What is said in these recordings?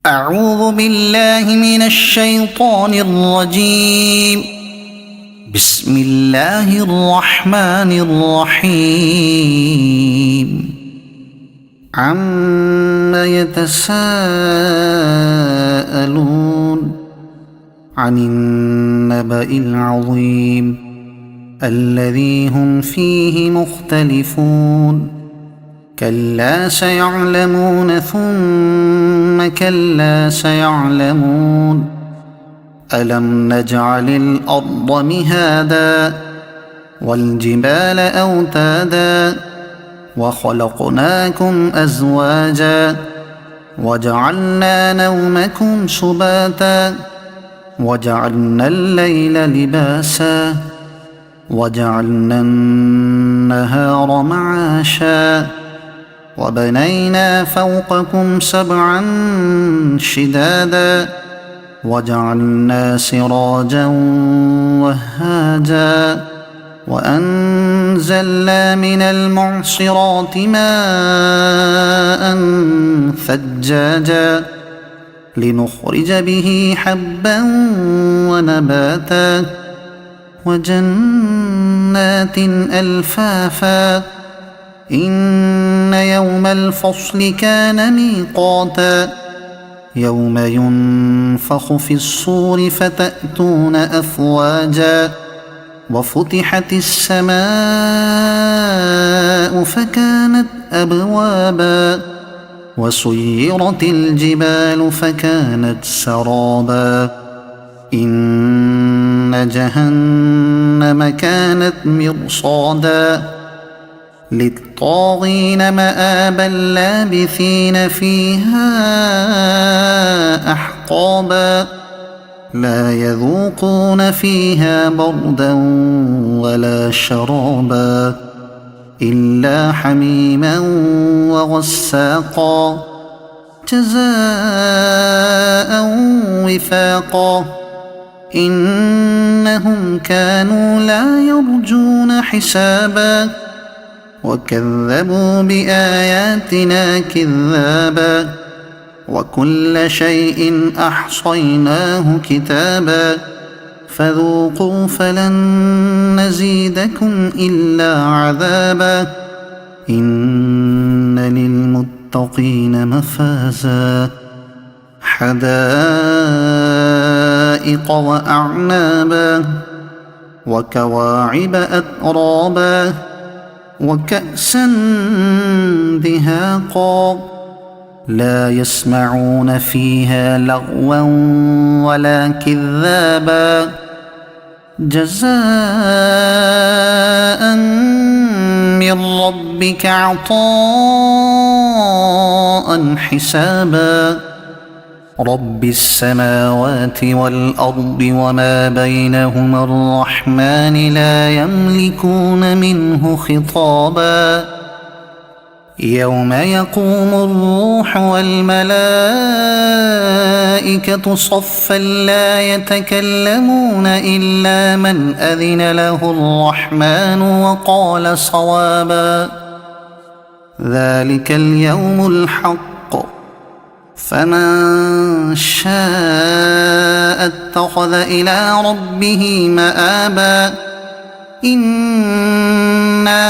أعوذ بالله من الشيطان الرجيم. بسم الله الرحمن الرحيم. عما يتساءلون عن النبأ العظيم الذي هم فيه مختلفون. كلا سيعلمون ثم كلا سيعلمون. ألم نجعل الأرض مهادا والجبال أوتادا وخلقناكم أزواجا وجعلنا نومكم سباتا وجعلنا الليل لباسا وجعلنا النهار معاشا وبنينا فوقكم سبعا شدادا وجعلنا سراجا وهاجا وأنزلنا من المعصرات ماء ثجاجا لنخرج به حبا ونباتا وجنات ألفافا. إن يوم الفصل كان ميقاتا. يوم ينفخ في الصور فتأتون أفواجا وفتحت السماء فكانت أبوابا وسيرت الجبال فكانت سرابا. إن جهنم كانت مرصادا للطاغين مآبا لابثين فيها أحقابا. لا يذوقون فيها بردا ولا شرابا إلا حميما وغساقا جزاء وفاقا. إنهم كانوا لا يرجون حسابا وكذبوا بآياتنا كذابا وكل شيء أحصيناه كتابا. فذوقوا فلن نزيدكم إلا عذابا. إن للمتقين مفازا حدائق وأعنابا وكواعب أترابا وكأسا دهاقا. لا يسمعون فيها لغوا ولا كذابا جزاء من ربك عطاء حسابا. رب السماوات والأرض وما بينهما الرحمن لا يملكون منه خطابا. يوم يقوم الروح والملائكة صفا لا يتكلمون إلا من أذن له الرحمن وقال صوابا. ذلك اليوم الحق فمن شاء اتخذ إلى ربه مآبا. إنا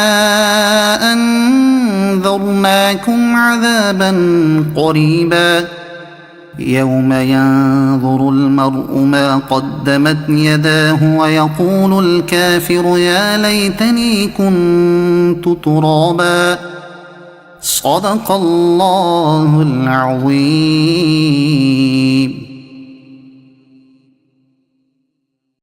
أنذرناكم عذابا قريبا يوم ينظر المرء ما قدمت يداه ويقول الكافر يا ليتني كنت ترابا. صدق الله العظيم.